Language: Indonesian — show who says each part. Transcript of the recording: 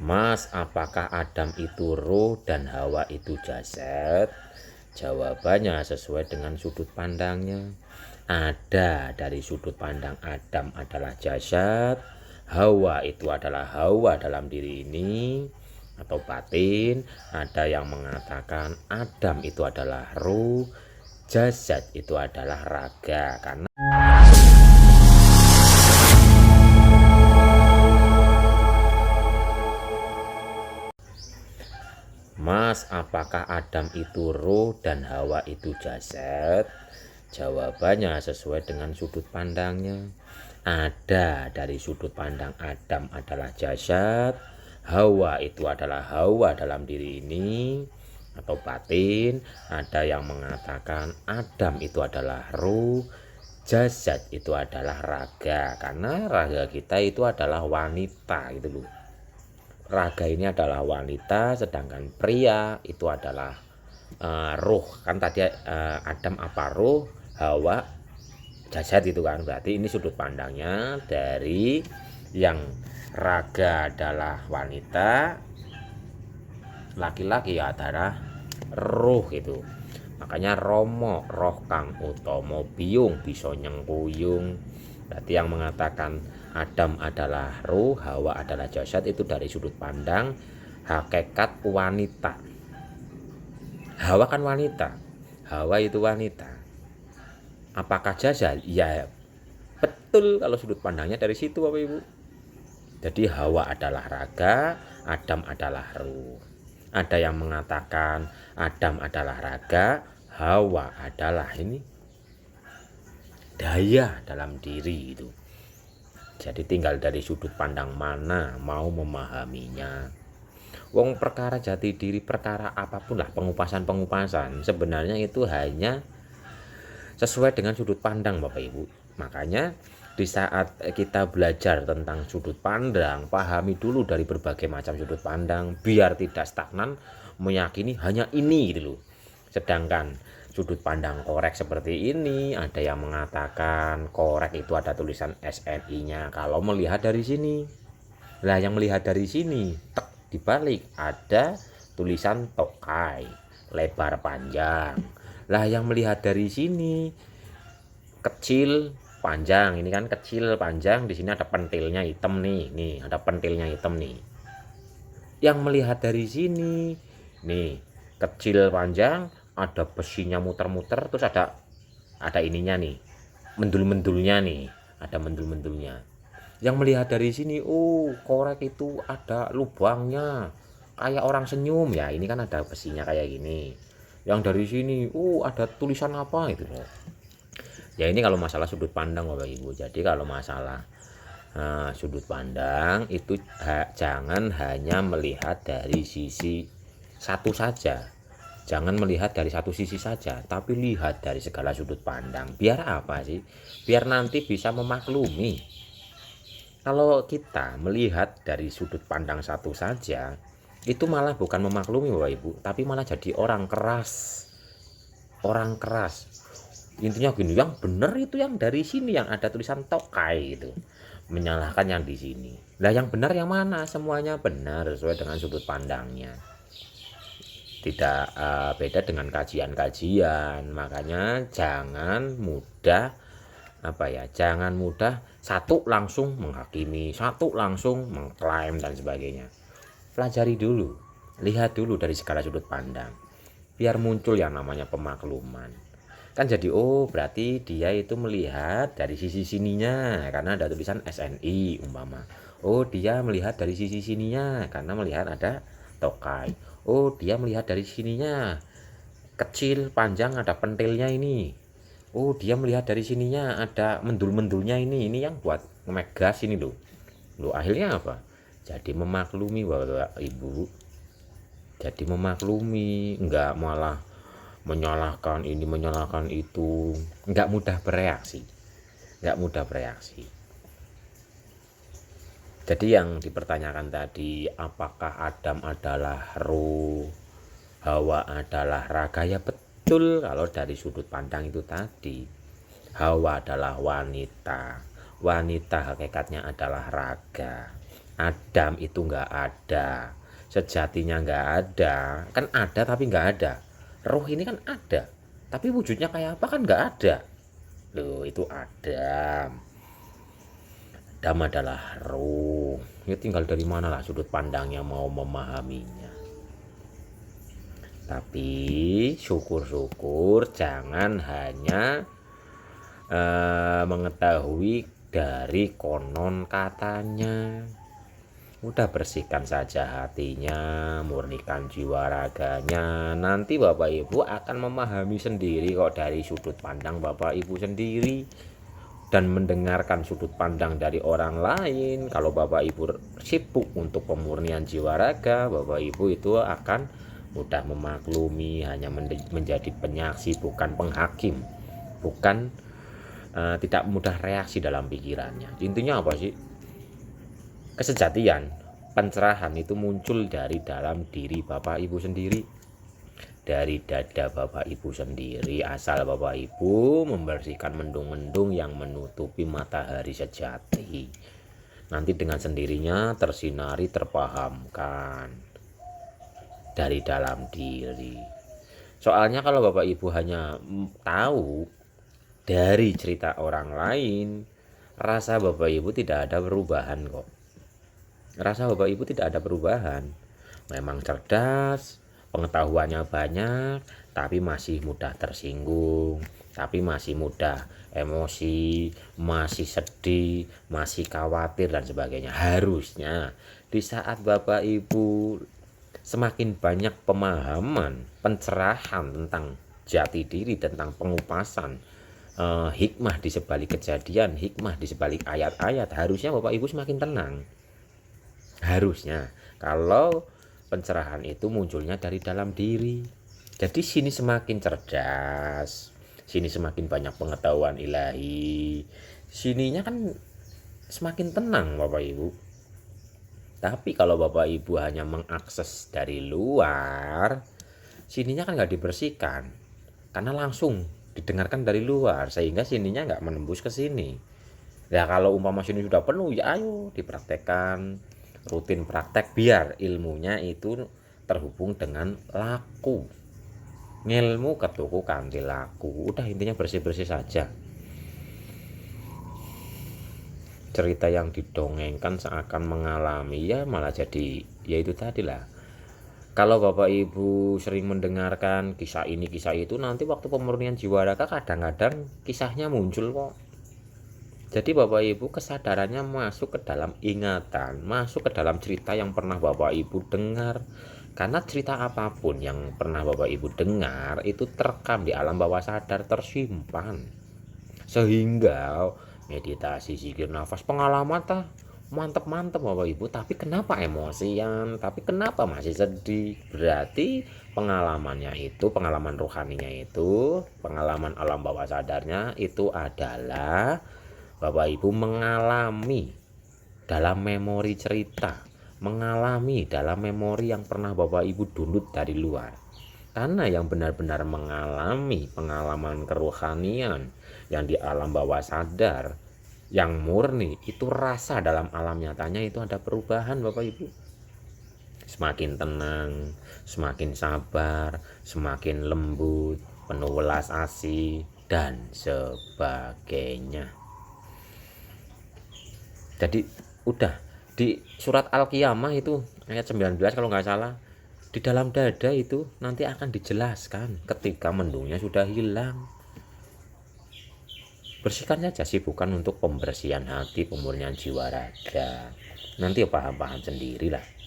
Speaker 1: Mas, apakah Adam itu ruh dan Hawa itu jasad? Jawabannya sesuai dengan sudut pandangnya. Ada dari sudut pandang Adam adalah jasad, Hawa itu adalah Hawa dalam diri ini atau batin. Ada yang mengatakan Adam itu adalah ruh, jasad itu adalah raga. Karena Mas, apakah Adam itu ruh dan Hawa itu jasad? Jawabannya sesuai dengan sudut pandangnya. Ada dari sudut pandang Adam adalah jasad, Hawa itu adalah Hawa dalam diri ini atau batin. Ada yang mengatakan Adam itu adalah ruh, jasad itu adalah raga. Karena raga kita itu adalah wanita gitu loh. Raga ini adalah wanita, sedangkan pria itu adalah ruh. Kan tadi Adam apa ruh, Hawa jasad itu kan. Berarti ini sudut pandangnya dari yang raga adalah wanita, laki-laki adalah ruh gitu. Makanya Romo roh kang utama biyung bisa nyengkuyung. Berarti yang mengatakan Adam adalah ruh, Hawa adalah jasad itu dari sudut pandang hakikat wanita. Hawa kan wanita, Hawa itu wanita. Apakah jasad? Ya betul kalau sudut pandangnya dari situ Bapak Ibu. Jadi Hawa adalah raga, Adam adalah ruh. Ada yang mengatakan Adam adalah raga, Hawa adalah ini daya dalam diri itu. Jadi tinggal dari sudut pandang mana mau memahaminya. Wong perkara jati diri, perkara apapun lah, pengupasan sebenarnya itu hanya sesuai dengan sudut pandang Bapak Ibu. Makanya di saat kita belajar tentang sudut pandang, pahami dulu dari berbagai macam sudut pandang biar tidak stagnan meyakini hanya ini gitu loh. Sedangkan sudut pandang korek seperti ini, ada yang mengatakan korek itu ada tulisan SNI-nya kalau melihat dari sini. Lah yang melihat dari sini, tek, dibalik ada tulisan tokai, lebar panjang. Lah yang melihat dari sini kecil panjang, ini kan kecil panjang, di sini ada pentilnya hitam nih. Nih, ada pentilnya hitam nih. Yang melihat dari sini, nih, kecil panjang, ada besinya muter-muter, terus ada ininya nih, mendul-mendulnya nih, ada mendul-mendulnya. Yang melihat dari sini, korek itu ada lubangnya, kayak orang senyum ya. Ini kan ada besinya kayak gini. Yang dari sini, ada tulisan apa itu? Ya ini kalau masalah sudut pandang Bapak Ibu. Jadi kalau masalah sudut pandang itu jangan hanya melihat dari sisi satu saja. Jangan melihat dari satu sisi saja, tapi lihat dari segala sudut pandang. Biar apa sih? Biar nanti bisa memaklumi. Kalau kita melihat dari sudut pandang satu saja, itu malah bukan memaklumi Bapak Ibu, tapi malah jadi orang keras. Orang keras. Intinya gini, yang benar itu yang dari sini yang ada tulisan tokai itu. Menyalahkan yang di sini. Lah yang benar yang mana? Semuanya benar sesuai dengan sudut pandangnya. Tidak beda dengan kajian-kajian. Makanya jangan mudah jangan mudah satu langsung menghakimi, satu langsung mengklaim dan sebagainya. Pelajari dulu, lihat dulu dari segala sudut pandang, biar muncul yang namanya pemakluman. Kan jadi berarti dia itu melihat dari sisi sininya karena ada tulisan SNI umpama. Dia melihat dari sisi sininya karena melihat ada tokai. Dia melihat dari sininya kecil panjang ada pentilnya ini. Dia melihat dari sininya ada mendul-mendulnya ini yang buat ngemegas ini loh. Akhirnya apa? Jadi memaklumi Bapak Ibu. Jadi memaklumi, enggak malah menyalahkan ini, menyalahkan itu. Enggak mudah bereaksi. Enggak mudah bereaksi. Jadi yang dipertanyakan tadi, apakah Adam adalah ruh, Hawa adalah raga? Ya betul kalau dari sudut pandang itu tadi. Hawa adalah wanita, wanita hakikatnya adalah raga. Adam itu nggak ada, sejatinya nggak ada. Kan ada tapi nggak ada. Roh ini kan ada, tapi wujudnya kayak apa kan nggak ada. Loh, itu Adam. Adam adalah roh. Ya tinggal dari mana lah sudut pandangnya mau memahaminya. Tapi syukur-syukur jangan hanya mengetahui dari konon katanya. Udah bersihkan saja hatinya, murnikan jiwa raganya. Nanti Bapak Ibu akan memahami sendiri kok dari sudut pandang Bapak Ibu sendiri. Dan mendengarkan sudut pandang dari orang lain. Kalau Bapak Ibu sibuk untuk pemurnian jiwa raga, Bapak Ibu itu akan mudah memaklumi, hanya menjadi penyaksi bukan penghakim. Bukan tidak mudah reaksi dalam pikirannya. Intinya apa sih? Kesejatian, pencerahan itu muncul dari dalam diri Bapak Ibu sendiri, dari dada Bapak Ibu sendiri, asal Bapak Ibu membersihkan mendung-mendung yang menutupi matahari sejati. Nanti dengan sendirinya tersinari, terpahamkan dari dalam diri. Soalnya kalau Bapak Ibu hanya tahu dari cerita orang lain, rasa Bapak Ibu tidak ada perubahan kok. Rasa Bapak Ibu tidak ada perubahan. Memang cerdas, pengetahuannya banyak, tapi masih mudah tersinggung, tapi masih mudah emosi, masih sedih, masih khawatir dan sebagainya. Harusnya di saat Bapak Ibu semakin banyak pemahaman, pencerahan tentang jati diri, tentang pengupasan, hikmah di sebalik kejadian, hikmah di sebalik ayat-ayat, harusnya Bapak Ibu semakin tenang. Harusnya kalau pencerahan itu munculnya dari dalam diri. Jadi sini semakin cerdas, sini semakin banyak pengetahuan ilahi, sininya kan semakin tenang Bapak Ibu. Tapi kalau Bapak Ibu hanya mengakses dari luar, sininya kan nggak dibersihkan, karena langsung didengarkan dari luar, sehingga sininya nggak menembus ke sini. Ya kalau umpama sini sudah penuh, ya ayo dipraktekkan, rutin praktek biar ilmunya itu terhubung dengan laku. Ngilmu ketuku kanthi laku. Udah intinya bersih-bersih saja. Cerita yang didongengkan seakan mengalami, ya malah jadi ya itu tadi lah. Kalau Bapak Ibu sering mendengarkan kisah ini kisah itu, nanti waktu pemurnian jiwa raga kadang-kadang kisahnya muncul kok. Jadi Bapak Ibu kesadarannya masuk ke dalam ingatan, masuk ke dalam cerita yang pernah Bapak Ibu dengar. Karena cerita apapun yang pernah Bapak Ibu dengar itu terekam di alam bawah sadar, tersimpan. Sehingga meditasi, zikir, nafas, pengalaman mantep-mantep Bapak Ibu. Tapi kenapa emosian? Tapi kenapa masih sedih? Berarti pengalamannya itu, pengalaman rohaninya itu, pengalaman alam bawah sadarnya itu adalah Bapak Ibu mengalami dalam memori cerita, mengalami dalam memori yang pernah Bapak Ibu download dari luar. Karena yang benar-benar mengalami pengalaman kerohanian yang di alam bawah sadar, yang murni, itu rasa dalam alam nyatanya itu ada perubahan Bapak Ibu. Semakin tenang, semakin sabar, semakin lembut, penuh welas asih, dan sebagainya. Jadi udah di surat Al-Qiyamah itu ayat 19 kalau nggak salah, di dalam dada itu nanti akan dijelaskan ketika mendungnya sudah hilang. Bersihkan saja, bukan untuk pembersihan hati, pemurnian jiwa raga. Nanti paham-paham sendirilah.